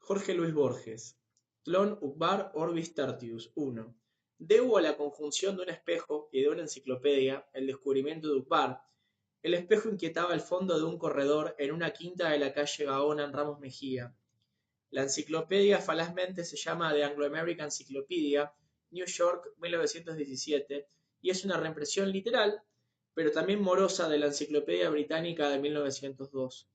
Jorge Luis Borges. Tlon Uqbar Orbis Tertius. 1. Debo a la conjunción de un espejo y de una enciclopedia el descubrimiento de Uqbar. El espejo inquietaba el fondo de un corredor en una quinta de la calle Gaona en Ramos Mejía. La enciclopedia falazmente se llama The Anglo-American Cyclopedia, New York, 1917, y es una reimpresión literal, pero también morosa de la Enciclopedia Británica de 1902.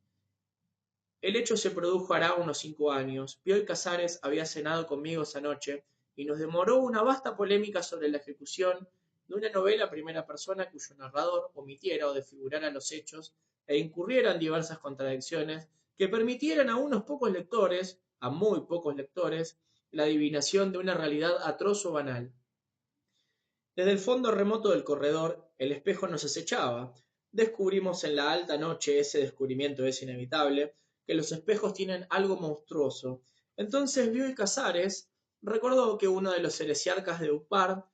El hecho se produjo hará unos 5 años. Bioy Casares había cenado conmigo esa noche y nos demoró una vasta polémica sobre la ejecución de una novela primera persona cuyo narrador omitiera o desfigurara los hechos e incurriera en diversas contradicciones que permitieran a unos pocos lectores, a muy pocos lectores, la adivinación de una realidad atroz o banal. Desde el fondo remoto del corredor, el espejo nos acechaba. Descubrimos en la alta noche, ese descubrimiento es inevitable, que los espejos tienen algo monstruoso. Entonces Bioy Casares recordó que uno de los heresiarcas de Uqbar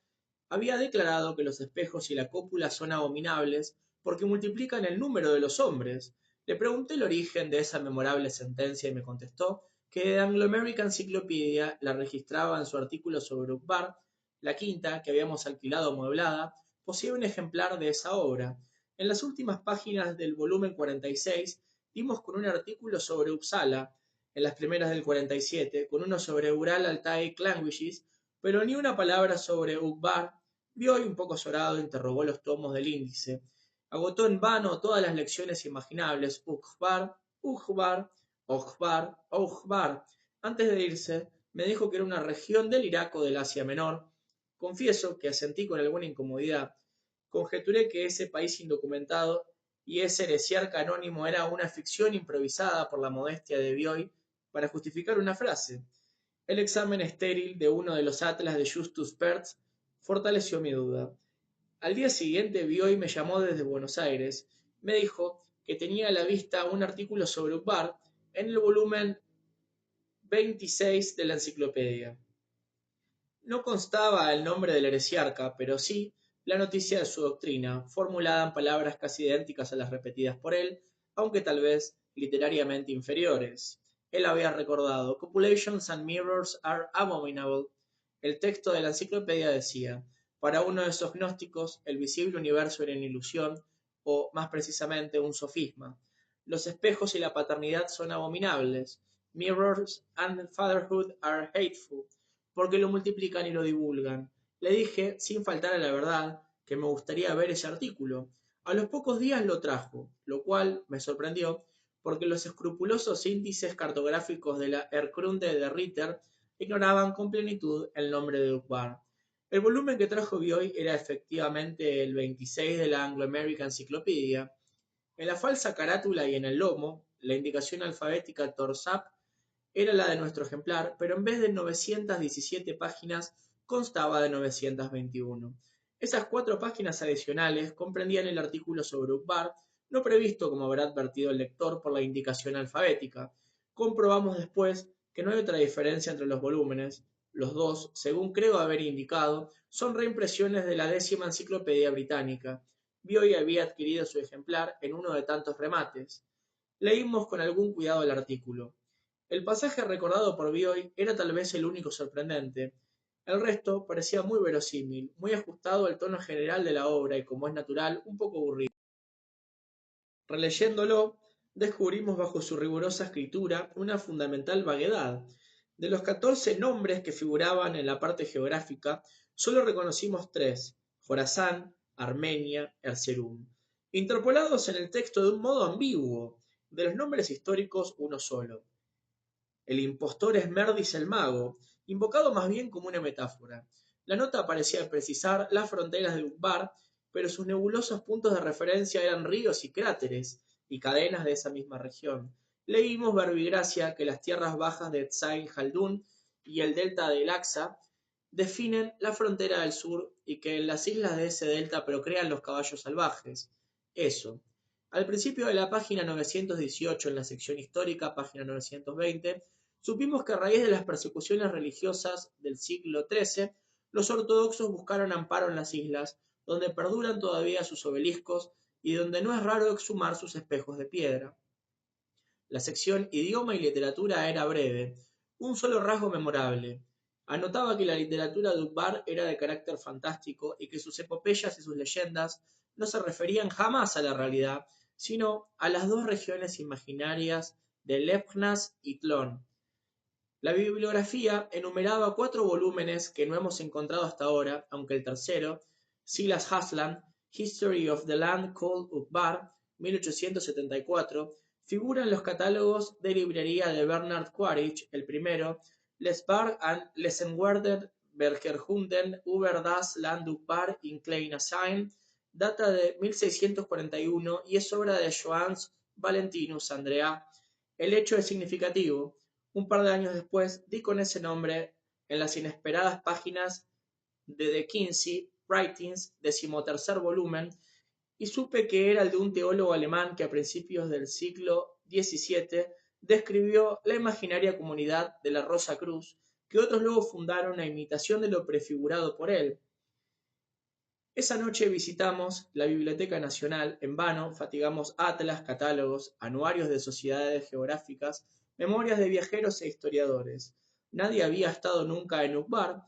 había declarado que los espejos y la cópula son abominables porque multiplican el número de los hombres. Le pregunté el origen de esa memorable sentencia y me contestó que The Anglo-American Cyclopedia la registraba en su artículo sobre Uqbar. La quinta, que habíamos alquilado amueblada, poseía un ejemplar de esa obra. En las últimas páginas del volumen 46 dimos con un artículo sobre Uppsala, en las primeras del 47, con uno sobre Ural Altai Languages, pero ni una palabra sobre Uqbar. Bioy, un poco azorado, interrogó los tomos del índice. Agotó en vano todas las lecciones imaginables. Uqbar, Uqbar, Ojbar, Ojbar. Antes de irse, me dijo que era una región del Irak o del Asia Menor. Confieso que asentí con alguna incomodidad. Conjeturé que ese país indocumentado y ese heresiarca anónimo era una ficción improvisada por la modestia de Bioy para justificar una frase. El examen estéril de uno de los atlas de Justus Pertz fortaleció mi duda. Al día siguiente Bioy me llamó desde Buenos Aires. Me dijo que tenía a la vista un artículo sobre Uqbar en el volumen 26 de la enciclopedia. No constaba el nombre del heresiarca, pero sí la noticia de su doctrina, formulada en palabras casi idénticas a las repetidas por él, aunque tal vez literariamente inferiores. Él había recordado: Copulations and mirrors are abominable. El texto de la enciclopedia decía: para uno de esos gnósticos, el visible universo era una ilusión, o, más precisamente, un sofisma. Los espejos y la paternidad son abominables. Mirrors and fatherhood are hateful, porque lo multiplican y lo divulgan. Le dije, sin faltar a la verdad, que me gustaría ver ese artículo. A los pocos días lo trajo, lo cual me sorprendió, porque los escrupulosos índices cartográficos de la Erkrunde de Ritter ignoraban con plenitud el nombre de Uqbar. El volumen que trajo Bioy era efectivamente el 26 de la Anglo-American Cyclopedia. En la falsa carátula y en el lomo, la indicación alfabética Torsap era la de nuestro ejemplar, pero en vez de 917 páginas constaba de 921. Esas 4 páginas adicionales comprendían el artículo sobre Uqbar, no previsto, como habrá advertido el lector, por la indicación alfabética. Comprobamos después que no hay otra diferencia entre los volúmenes. Los dos, según creo haber indicado, son reimpresiones de la 10ª Enciclopedia Británica. Bioy había adquirido su ejemplar en uno de tantos remates. Leímos con algún cuidado el artículo. El pasaje recordado por Bioy era tal vez el único sorprendente. El resto parecía muy verosímil, muy ajustado al tono general de la obra y, como es natural, un poco aburrido. Releyéndolo, descubrimos bajo su rigurosa escritura una fundamental vaguedad. De los 14 nombres que figuraban en la parte geográfica, solo reconocimos 3: Jorazán, Armenia, Erzurum, interpolados en el texto de un modo ambiguo. De los nombres históricos, uno solo. El impostor es Merdis el mago, invocado más bien como una metáfora. La nota parecía precisar las fronteras de Uqbar, pero sus nebulosos puntos de referencia eran ríos y cráteres, y cadenas de esa misma región. Leímos verbigracia que las tierras bajas de Tzain Haldun y el delta del Aqsa definen la frontera del sur y que en las islas de ese delta procrean los caballos salvajes. Eso. Al principio de la página 918, en la sección histórica, página 920, supimos que a raíz de las persecuciones religiosas del siglo XIII, los ortodoxos buscaron amparo en las islas, donde perduran todavía sus obeliscos y donde no es raro exhumar sus espejos de piedra. La sección idioma y literatura era breve. un solo rasgo memorable. Anotaba que la literatura de Ukbar era de carácter fantástico y que sus epopeyas y sus leyendas no se referían jamás a la realidad, sino a las dos regiones imaginarias de Lepnas y Tlön. La bibliografía enumeraba 4 volúmenes que no hemos encontrado hasta ahora, aunque el tercero, Silas Haslam, History of the Land Called Ukbar, 1874, figura en los catálogos de librería de Bernard Quaritch, el primero, Lesbar and Lesenwerder Bergerhunden über das Land Ukbar in Kleiner Sein, data de 1641 y es obra de Johannes Valentinus Andrea. El hecho es significativo. Un par de años después di con ese nombre en las inesperadas páginas de The Kinsey Writings, 13º volumen, y supe que era el de un teólogo alemán que a principios del siglo XVII describió la imaginaria comunidad de la Rosa Cruz, que otros luego fundaron a imitación de lo prefigurado por él. Esa noche visitamos la Biblioteca Nacional, en vano fatigamos atlas, catálogos, anuarios de sociedades geográficas, memorias de viajeros e historiadores. Nadie había estado nunca en Ukbar.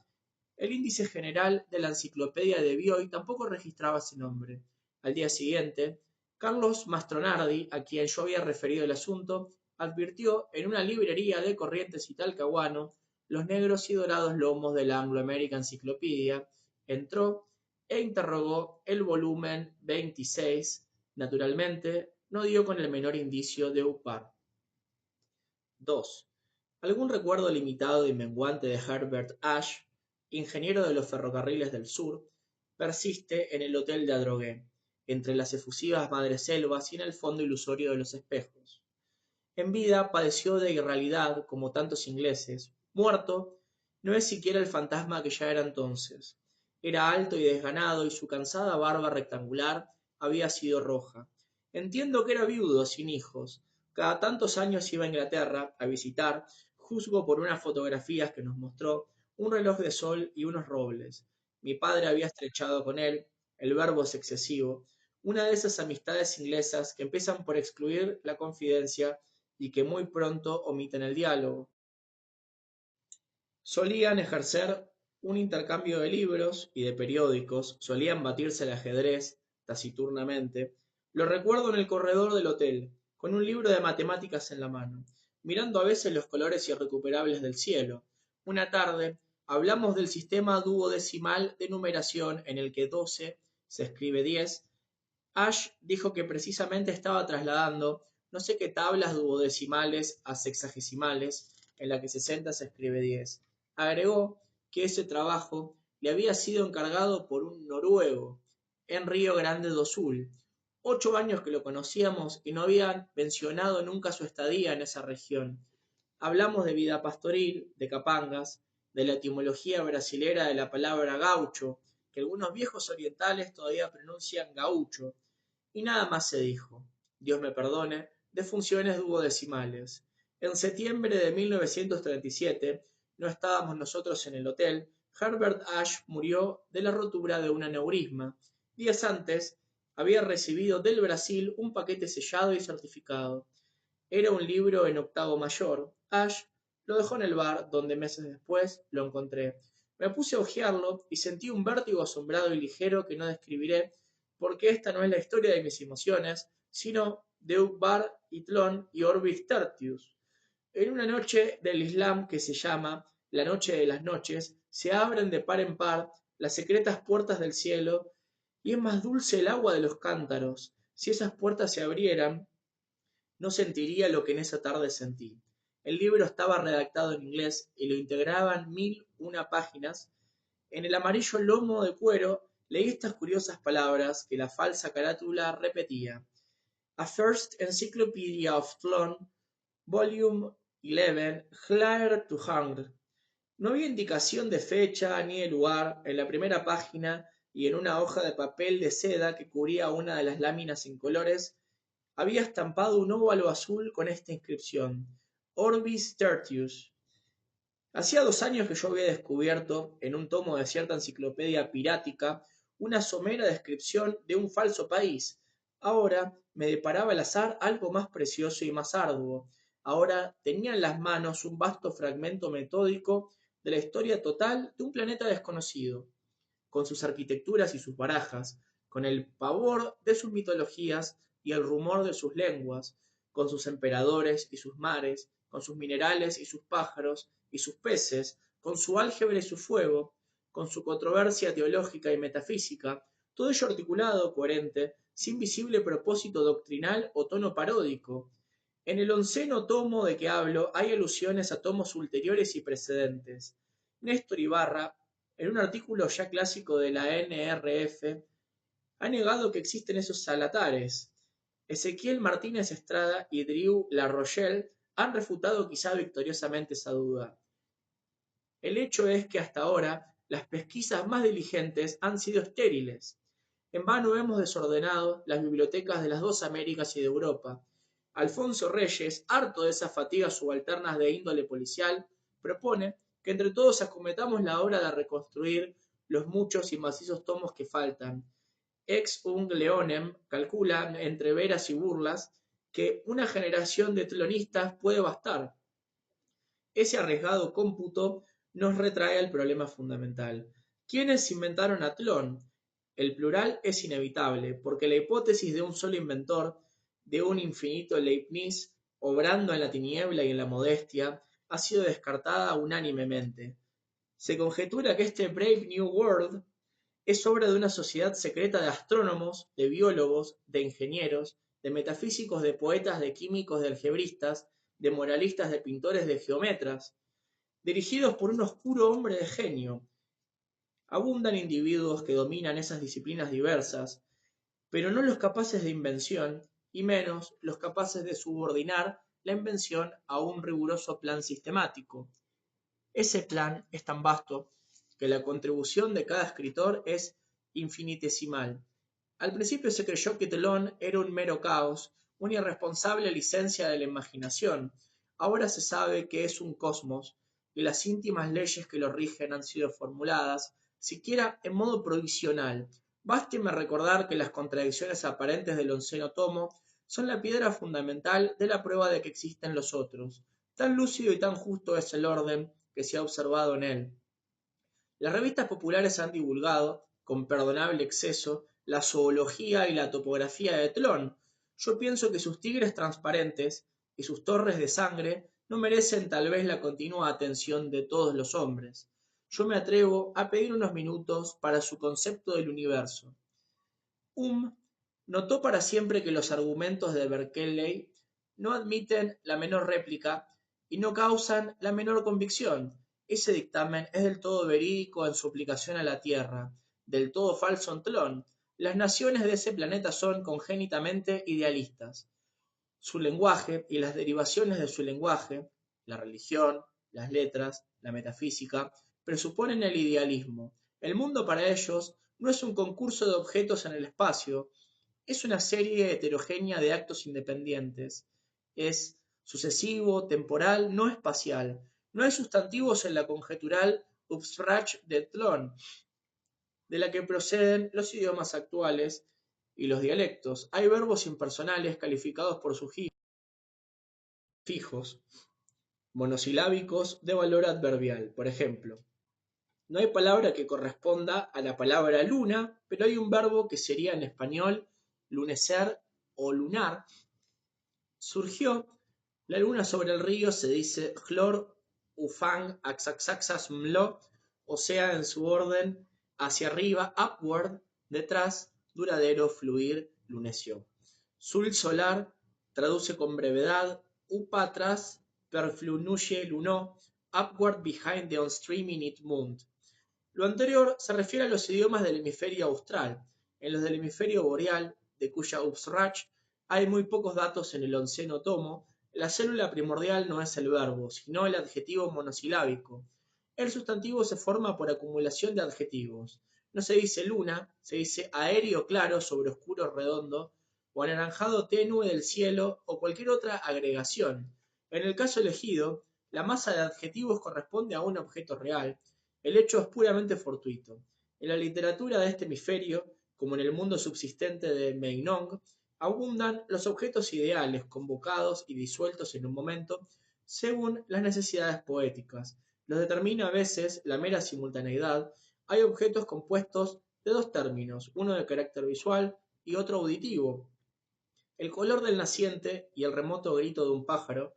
El índice general de la enciclopedia de Bioy tampoco registraba ese nombre. Al día siguiente, Carlos Mastronardi, a quien yo había referido el asunto, advirtió en una librería de Corrientes y Talcahuano los negros y dorados lomos de la Anglo American Encyclopedia. Entró e interrogó el volumen 26. Naturalmente, no dio con el menor indicio de Ukbar. 2. Algún recuerdo limitado y menguante de Herbert Ashe, ingeniero de los ferrocarriles del sur, persiste en el hotel de Adrogué, entre las efusivas madreselvas y en el fondo ilusorio de los espejos. En vida padeció de irrealidad como tantos ingleses. Muerto, no es siquiera el fantasma que ya era entonces. Era alto y desganado y su cansada barba rectangular había sido roja. Entiendo que era viudo, sin hijos. Cada tantos años iba a Inglaterra a visitar, juzgo por unas fotografías que nos mostró, un reloj de sol y unos robles. Mi padre había estrechado con él, el verbo es excesivo, una de esas amistades inglesas que empiezan por excluir la confidencia y que muy pronto omiten el diálogo. Solían ejercer un intercambio de libros y de periódicos, solían batirse al ajedrez taciturnamente. Lo recuerdo en el corredor del hotel, con un libro de matemáticas en la mano, mirando a veces los colores irrecuperables del cielo. Una tarde hablamos del sistema duodecimal de numeración en el que 12 se escribe 10. Ash dijo que precisamente estaba trasladando no sé qué tablas duodecimales a sexagesimales, en la que 60 se escribe 10. Agregó que ese trabajo le había sido encargado por un noruego, en Río Grande do Sul. 8 años que lo conocíamos y no habían mencionado nunca su estadía en esa región. Hablamos de vida pastoril, de capangas, de la etimología brasilera de la palabra gaucho, que algunos viejos orientales todavía pronuncian gaucho, y nada más se dijo, Dios me perdone, de funciones duodecimales. En septiembre de 1937, no estábamos nosotros en el hotel, Herbert Ashe murió de la rotura de un aneurisma. Días antes, había recibido del Brasil un paquete sellado y certificado. Era un libro en octavo mayor. Ashe lo dejó en el bar, donde meses después lo encontré. Me puse a hojearlo y sentí un vértigo asombrado y ligero que no describiré, porque esta no es la historia de mis emociones, sino de Ukbar y Tlön y Orbis Tertius. En una noche del Islam que se llama la Noche de las Noches, se abren de par en par las secretas puertas del cielo y es más dulce el agua de los cántaros. Si esas puertas se abrieran, no sentiría lo que en esa tarde sentí. El libro estaba redactado en inglés y lo integraban 1001 páginas. En el amarillo lomo de cuero leí estas curiosas palabras que la falsa carátula repetía. A First Encyclopedia of Tlön, Volume 11, Hlaer to Hangr. No había indicación de fecha ni de lugar en la primera página y en una hoja de papel de seda que cubría una de las láminas incolores había estampado un óvalo azul con esta inscripción: Orbis Tertius. Hacía 2 años que yo había descubierto, en un tomo de cierta enciclopedia pirática, una somera descripción de un falso país. Ahora me deparaba al azar algo más precioso y más arduo. ahora tenía en las manos un vasto fragmento metódico de la historia total de un planeta desconocido, con sus arquitecturas y sus barajas, con el pavor de sus mitologías y el rumor de sus lenguas, con sus emperadores y sus mares, con sus minerales y sus pájaros y sus peces, con su álgebra y su fuego, con su controversia teológica y metafísica, todo ello articulado, coherente, sin visible propósito doctrinal o tono paródico. En el onceno tomo de que hablo hay alusiones a tomos ulteriores y precedentes. Néstor Ibarra, en un artículo ya clásico de la NRF, ha negado que existen esos avatares. Ezequiel Martínez Estrada y Drew Larochelle han refutado quizá victoriosamente esa duda. El hecho es que hasta ahora las pesquisas más diligentes han sido estériles. En vano hemos desordenado las bibliotecas de las dos Américas y de Europa. Alfonso Reyes, harto de esas fatigas subalternas de índole policial, propone que entre todos acometamos la obra de reconstruir los muchos y macizos tomos que faltan. Ex Ung Leonem calcula, entre veras y burlas, que una generación de tlonistas puede bastar. Ese arriesgado cómputo nos retrae al problema fundamental. ¿Quiénes inventaron a Tlön? El plural es inevitable, porque la hipótesis de un solo inventor, de un infinito Leibniz, obrando en la tiniebla y en la modestia, ha sido descartada unánimemente. Se conjetura que este Brave New World es obra de una sociedad secreta de astrónomos, de biólogos, de ingenieros, de metafísicos, de poetas, de químicos, de algebristas, de moralistas, de pintores, de geómetras, dirigidos por un oscuro hombre de genio. Abundan individuos que dominan esas disciplinas diversas, pero no los capaces de invención, y menos los capaces de subordinar la invención a un riguroso plan sistemático. Ese plan es tan vasto que la contribución de cada escritor es infinitesimal. Al principio se creyó que Tlön era un mero caos, una irresponsable licencia de la imaginación. Ahora se sabe que es un cosmos, y las íntimas leyes que lo rigen han sido formuladas, siquiera en modo provisional. Básteme recordar que las contradicciones aparentes del onceno tomo son la piedra fundamental de la prueba de que existen los otros. Tan lúcido y tan justo es el orden que se ha observado en él. Las revistas populares han divulgado, con perdonable exceso, la zoología y la topografía de Tlön. Yo pienso que sus tigres transparentes y sus torres de sangre no merecen tal vez la continua atención de todos los hombres. Yo me atrevo a pedir unos minutos para su concepto del universo. Notó para siempre que los argumentos de Berkeley no admiten la menor réplica y no causan la menor convicción. Ese dictamen es del todo verídico en su aplicación a la Tierra, del todo falso en Tlön. Las naciones de ese planeta son congénitamente idealistas. Su lenguaje y las derivaciones de su lenguaje, la religión, las letras, la metafísica, presuponen el idealismo. El mundo para ellos no es un concurso de objetos en el espacio, es una serie heterogénea de actos independientes. Es sucesivo, temporal, no espacial. No hay sustantivos en la conjetural Upsprach de Tlön, de la que proceden los idiomas actuales y los dialectos. Hay verbos impersonales calificados por sufijos monosilábicos de valor adverbial. Por ejemplo, no hay palabra que corresponda a la palabra luna, pero hay un verbo que sería en español lunecer o lunar. Surgió la luna sobre el río, se dice chlor, ufang, axaxaxas, mlo, o sea, en su orden, hacia arriba, upward, detrás, duradero, fluir, luneció. Sul solar traduce con brevedad, upa atrás, perflunuye lunó, upward behind the on-streaming it mund. Lo anterior se refiere a los idiomas del hemisferio austral. En los del hemisferio boreal, de cuya Upsrach hay muy pocos datos en el onceno tomo, la célula primordial no es el verbo, sino el adjetivo monosilábico. El sustantivo se forma por acumulación de adjetivos. No se dice luna, se dice aéreo claro sobre oscuro redondo, o anaranjado tenue del cielo, o cualquier otra agregación. En el caso elegido, la masa de adjetivos corresponde a un objeto real. El hecho es puramente fortuito. En la literatura de este hemisferio, como en el mundo subsistente de Meinong, Abundan los objetos ideales convocados y disueltos en un momento según las necesidades poéticas. Los determina a veces la mera simultaneidad. Hay objetos compuestos de dos términos, uno de carácter visual y otro auditivo. El color del naciente y el remoto grito de un pájaro,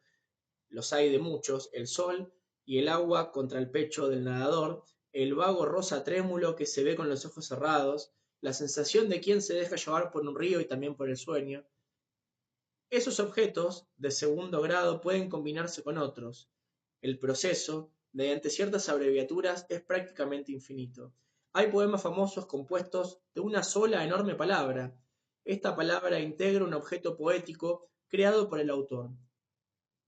los hay de muchos, el sol y el agua contra el pecho del nadador, el vago rosa trémulo que se ve con los ojos cerrados, la sensación de quien se deja llevar por un río y también por el sueño. Esos objetos de segundo grado pueden combinarse con otros. El proceso, mediante ciertas abreviaturas, es prácticamente infinito. Hay poemas famosos compuestos de una sola enorme palabra. Esta palabra integra un objeto poético creado por el autor.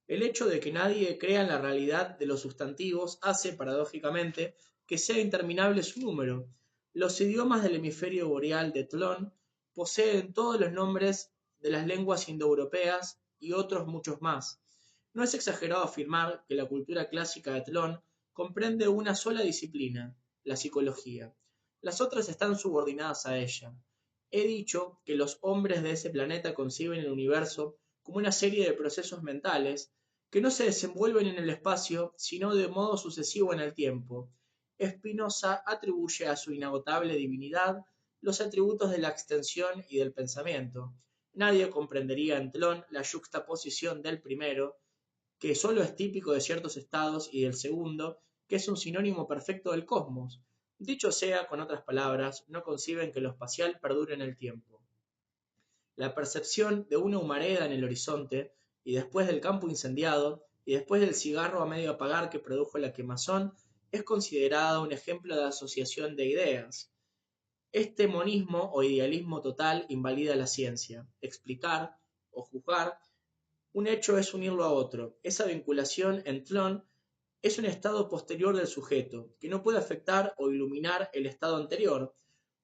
El hecho de que nadie crea en la realidad de los sustantivos hace, paradójicamente, que sea interminable su número. Los idiomas del hemisferio boreal de Tlön poseen todos los nombres de las lenguas indoeuropeas y otros muchos más. No es exagerado afirmar que la cultura clásica de Tlön comprende una sola disciplina, la psicología. Las otras están subordinadas a ella. He dicho que los hombres de ese planeta conciben el universo como una serie de procesos mentales que no se desenvuelven en el espacio, sino de modo sucesivo en el tiempo. Spinoza atribuye a su inagotable divinidad los atributos de la extensión y del pensamiento. Nadie comprendería en Tlön la yuxtaposición del primero, que sólo es típico de ciertos estados, y del segundo, que es un sinónimo perfecto del cosmos. Dicho sea, con otras palabras, no conciben que lo espacial perdure en el tiempo. La percepción de una humareda en el horizonte, y después del campo incendiado, y después del cigarro a medio apagar que produjo la quemazón, es considerada un ejemplo de asociación de ideas. Este monismo o idealismo total invalida la ciencia. Explicar o juzgar un hecho es unirlo a otro. Esa vinculación en Tlön es un estado posterior del sujeto, que no puede afectar o iluminar el estado anterior.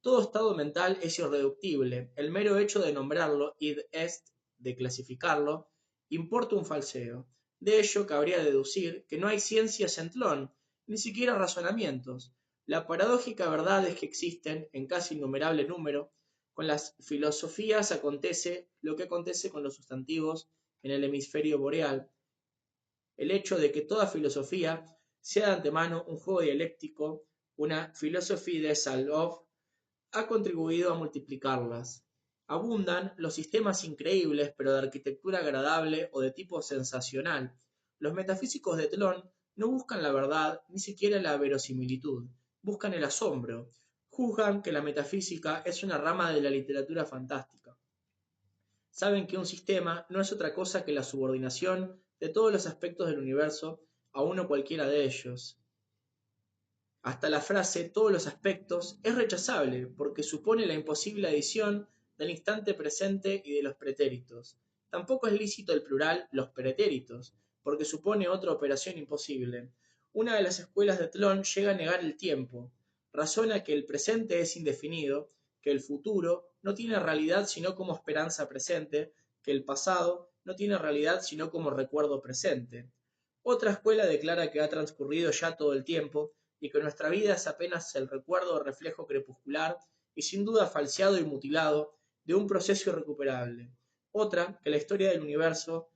Todo estado mental es irreductible. El mero hecho de nombrarlo, id est, de clasificarlo, importa un falseo. De ello cabría deducir que no hay ciencias en Tlön, ni siquiera razonamientos. La paradójica verdad es que existen, en casi innumerable número, con las filosofías acontece lo que acontece con los sustantivos en el hemisferio boreal. El hecho de que toda filosofía sea de antemano un juego dialéctico, una philosophie des salves, ha contribuido a multiplicarlas. Abundan los sistemas increíbles, pero de arquitectura agradable o de tipo sensacional. Los metafísicos de Tlön no buscan la verdad, ni siquiera la verosimilitud, buscan el asombro. Juzgan que la metafísica es una rama de la literatura fantástica. Saben que un sistema no es otra cosa que la subordinación de todos los aspectos del universo a uno cualquiera de ellos. Hasta la frase todos los aspectos es rechazable porque supone la imposible adición del instante presente y de los pretéritos. Tampoco es lícito el plural los pretéritos, porque supone otra operación imposible. Una de las escuelas de Tlön llega a negar el tiempo. Razona que el presente es indefinido, que el futuro no tiene realidad sino como esperanza presente, que el pasado no tiene realidad sino como recuerdo presente. Otra escuela declara que ha transcurrido ya todo el tiempo y que nuestra vida es apenas el recuerdo o reflejo crepuscular y sin duda falseado y mutilado de un proceso irrecuperable. Otra, que la historia del universo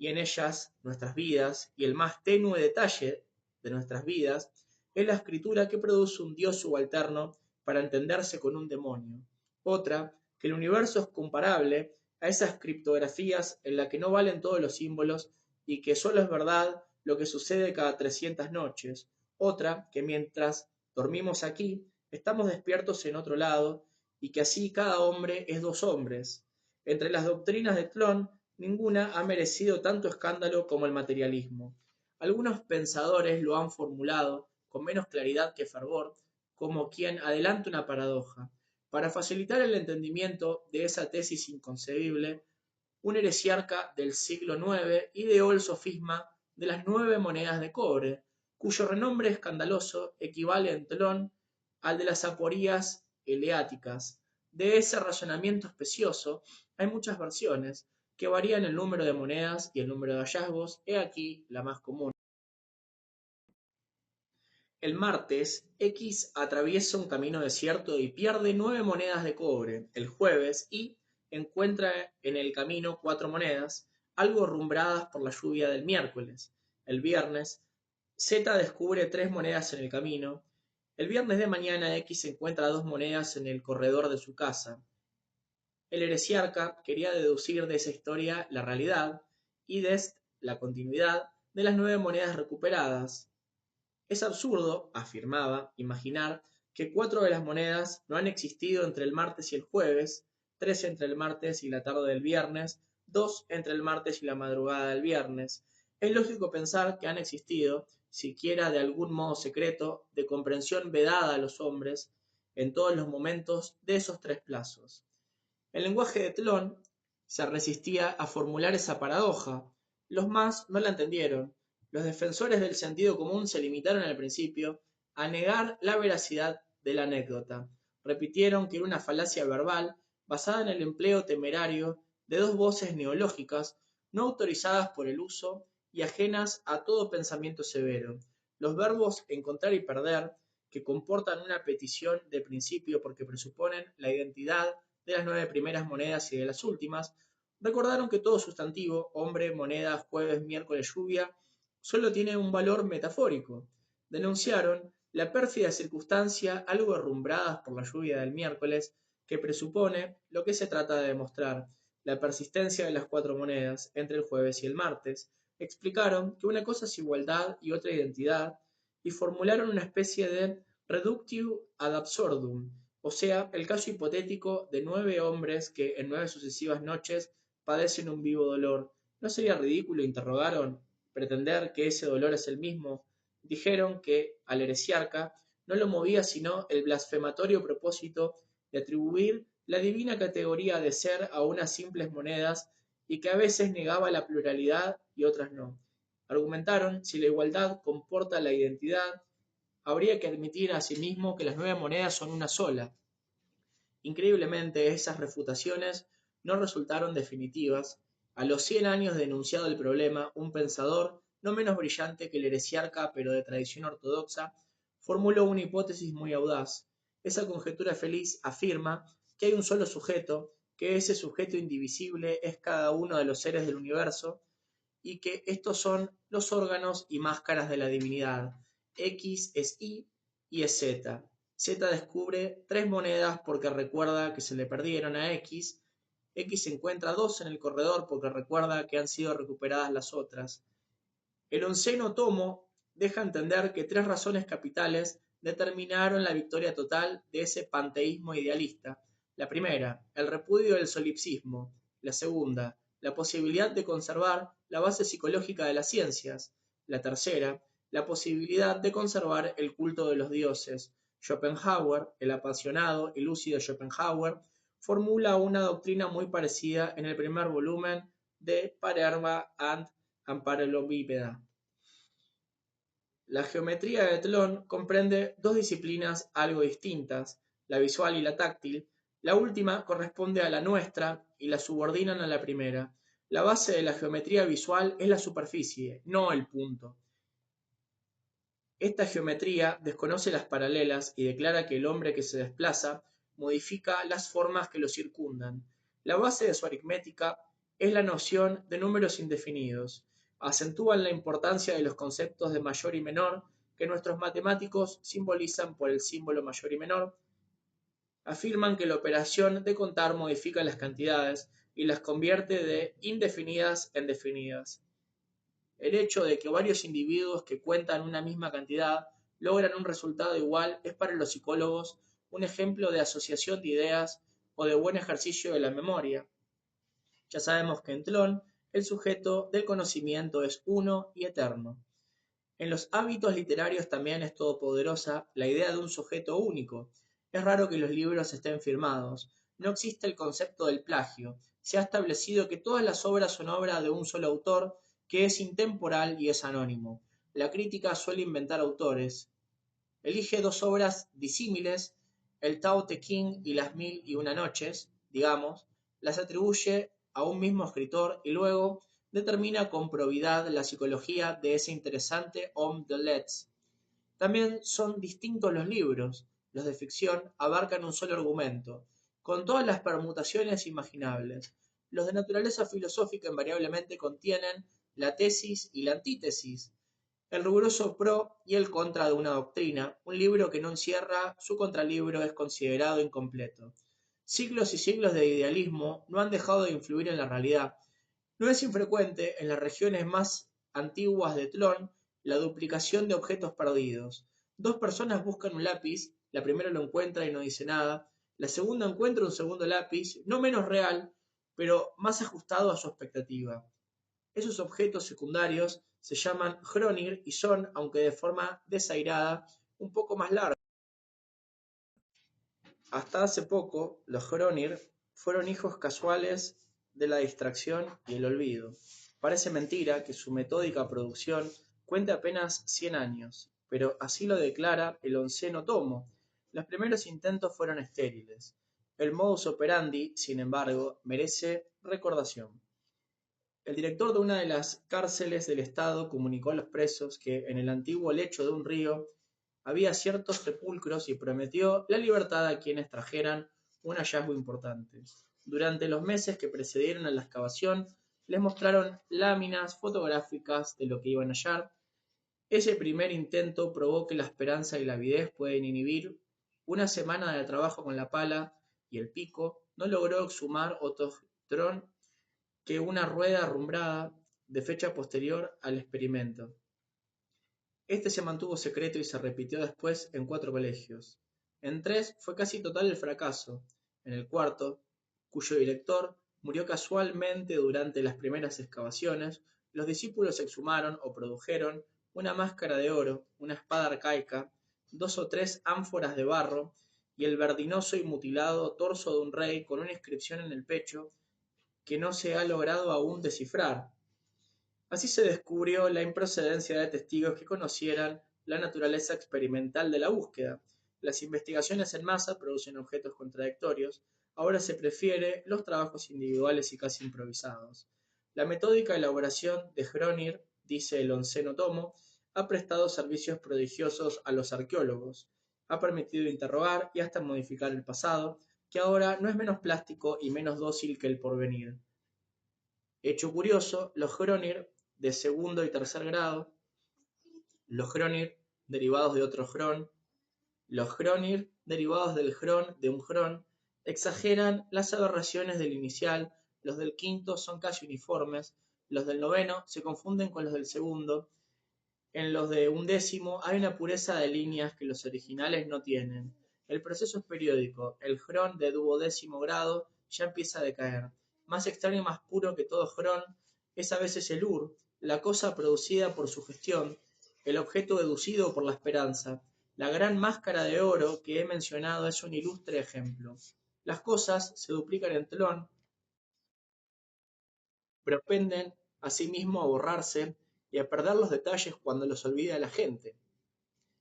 y en ellas nuestras vidas y el más tenue detalle de nuestras vidas es la escritura que produce un Dios subalterno para entenderse con un demonio. Otra, que el universo es comparable a esas criptografías en la que no valen todos los símbolos y que solo es verdad lo que sucede cada 300 noches. Otra, que mientras dormimos aquí, estamos despiertos en otro lado y que así cada hombre es dos hombres. Entre las doctrinas de Tlön, ninguna ha merecido tanto escándalo como el materialismo. Algunos pensadores lo han formulado con menos claridad que fervor, como quien adelanta una paradoja. Para facilitar el entendimiento de esa tesis inconcebible, un heresiarca del siglo IX ideó el sofisma de las 9 monedas de cobre, cuyo renombre escandaloso equivale en Tlön al de las aporías eleáticas. De ese razonamiento especioso hay muchas versiones, que varían el número de monedas y el número de hallazgos. He aquí la más común. El martes, X atraviesa un camino desierto y pierde 9 monedas de cobre. El jueves, Y encuentra en el camino 4 monedas, algo rumbradas por la lluvia del miércoles. El viernes, Z descubre 3 monedas en el camino. El viernes de mañana X encuentra 2 monedas en el corredor de su casa. El heresiarca quería deducir de esa historia la realidad y la continuidad de las 9 monedas recuperadas. Es absurdo, afirmaba, imaginar que 4 de las monedas no han existido entre el martes y el jueves, 3 entre el martes y la tarde del viernes, 2 entre el martes y la madrugada del viernes. Es lógico pensar que han existido, siquiera de algún modo secreto, de comprensión vedada a los hombres, en todos los momentos de esos 3 plazos. El lenguaje de Tlön se resistía a formular esa paradoja. Los más no la entendieron. Los defensores del sentido común se limitaron al principio a negar la veracidad de la anécdota. Repitieron que era una falacia verbal basada en el empleo temerario de 2 voces neológicas no autorizadas por el uso y ajenas a todo pensamiento severo. Los verbos encontrar y perder, que comportan una petición de principio porque presuponen la identidad de las 9 primeras monedas y de las últimas, recordaron que todo sustantivo, hombre, moneda, jueves, miércoles, lluvia, solo tiene un valor metafórico. Denunciaron la pérfida circunstancia algo herrumbradas por la lluvia del miércoles, que presupone lo que se trata de demostrar, la persistencia de las 4 monedas entre el jueves y el martes. Explicaron que una cosa es igualdad y otra identidad, y formularon una especie de reductio ad absurdum, o sea, el caso hipotético de 9 hombres que en 9 sucesivas noches padecen un vivo dolor. ¿No sería ridículo, interrogaron, pretender que ese dolor es el mismo? Dijeron que al heresiarca no lo movía sino el blasfematorio propósito de atribuir la divina categoría de ser a unas simples monedas y que a veces negaba la pluralidad y otras no. Argumentaron, si la igualdad comporta la identidad, habría que admitir asimismo que las 9 monedas son una sola. Increíblemente, esas refutaciones no resultaron definitivas. A los 100 años de enunciado el problema, un pensador, no menos brillante que el heresiarca, pero de tradición ortodoxa, formuló una hipótesis muy audaz. Esa conjetura feliz afirma que hay un solo sujeto, que ese sujeto indivisible es cada uno de los seres del universo, y que estos son los órganos y máscaras de la divinidad. X es y es Z. Z descubre 3 monedas porque recuerda que se le perdieron a X. X encuentra 2 en el corredor porque recuerda que han sido recuperadas las otras. El 11º tomo deja entender que 3 razones capitales determinaron la victoria total de ese panteísmo idealista. La primera, el repudio del solipsismo. La segunda, la posibilidad de conservar la base psicológica de las ciencias. La tercera, la posibilidad de conservar el culto de los dioses. Schopenhauer, el apasionado y lúcido Schopenhauer, formula una doctrina muy parecida en el primer volumen de Parerba and Parallelopipeda. La geometría de Tlön comprende 2 disciplinas algo distintas, la visual y la táctil. La última corresponde a la nuestra y la subordinan a la primera. La base de la geometría visual es la superficie, no el punto. Esta geometría desconoce las paralelas y declara que el hombre que se desplaza modifica las formas que lo circundan. La base de su aritmética es la noción de números indefinidos. Acentúan la importancia de los conceptos de mayor y menor que nuestros matemáticos simbolizan por el símbolo mayor y menor. Afirman que la operación de contar modifica las cantidades y las convierte de indefinidas en definidas. El hecho de que varios individuos que cuentan una misma cantidad logran un resultado igual es para los psicólogos un ejemplo de asociación de ideas o de buen ejercicio de la memoria. Ya sabemos que en Tlön el sujeto del conocimiento es uno y eterno. En los hábitos literarios también es todopoderosa la idea de un sujeto único. Es raro que los libros estén firmados. No existe el concepto del plagio. Se ha establecido que todas las obras son obra de un solo autor, que es intemporal y es anónimo. La crítica suele inventar autores. Elige 2 obras disímiles, el Tao Te Ching y las 1001 noches, digamos, las atribuye a un mismo escritor y luego determina con probidad la psicología de ese interesante homme de lettres. También son distintos los libros. Los de ficción abarcan un solo argumento. con todas las permutaciones imaginables. Los de naturaleza filosófica invariablemente contienen la tesis y la antítesis, el riguroso pro y el contra de una doctrina. Un libro que no encierra su contralibro es considerado incompleto. Siglos y siglos de idealismo no han dejado de influir en la realidad. No es infrecuente en las regiones más antiguas de Tlön la duplicación de objetos perdidos. Dos personas buscan un lápiz, la primera lo encuentra y no dice nada, la segunda encuentra un segundo lápiz, no menos real, pero más ajustado a su expectativa. Esos objetos secundarios se llaman Hronir y son, aunque de forma desairada, un poco más largos. Hasta hace poco, los Hronir fueron hijos casuales de la distracción y el olvido. Parece mentira que su metódica producción cuente apenas 100 años, pero así lo declara el 11º tomo. Los primeros intentos fueron estériles. El modus operandi, sin embargo, merece recordación. El director de una de las cárceles del estado comunicó a los presos que en el antiguo lecho de un río había ciertos sepulcros y prometió la libertad a quienes trajeran un hallazgo importante. Durante los meses que precedieron a la excavación, les mostraron láminas fotográficas de lo que iban a hallar. Ese primer intento probó que la esperanza y la avidez pueden inhibir. Una semana de trabajo con la pala y el pico no logró exhumar otro tron que una rueda arrumbrada de fecha posterior al experimento. Este se mantuvo secreto y se repitió después en 4 colegios. En 3 fue casi total el fracaso. En el cuarto, cuyo director murió casualmente durante las primeras excavaciones, los discípulos exhumaron o produjeron una máscara de oro, una espada arcaica, 2 o 3 ánforas de barro y el verdinoso y mutilado torso de un rey con una inscripción en el pecho que no se ha logrado aún descifrar. Así se descubrió la improcedencia de testigos que conocieran la naturaleza experimental de la búsqueda. Las investigaciones en masa producen objetos contradictorios. Ahora se prefiere los trabajos individuales y casi improvisados. La metódica elaboración de Hronir, dice el 11º tomo, ha prestado servicios prodigiosos a los arqueólogos. Ha permitido interrogar y hasta modificar el pasado, que ahora no es menos plástico y menos dócil que el porvenir. Hecho curioso, los Hronir de segundo y tercer grado, los Hronir derivados de otro Hron, los Hronir derivados del Hron de un Hron, exageran las aberraciones del inicial, los del quinto son casi uniformes, los del noveno se confunden con los del segundo, en los de un décimo hay una pureza de líneas que los originales no tienen. El proceso es periódico, el Hron de duodécimo grado ya empieza a decaer. Más extraño y más puro que todo Hron es a veces el Ur, la cosa producida por su gestión, el objeto deducido por la esperanza. La gran máscara de oro que he mencionado es un ilustre ejemplo. Las cosas se duplican en Tlön, propenden asimismo a borrarse y a perder los detalles cuando los olvida la gente.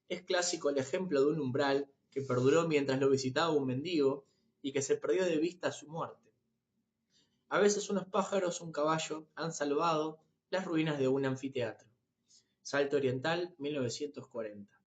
Es clásico el ejemplo de un umbral que perduró mientras lo visitaba un mendigo y que se perdió de vista a su muerte. A veces unos pájaros, un caballo, han salvado las ruinas de un anfiteatro. Salto Oriental, 1940.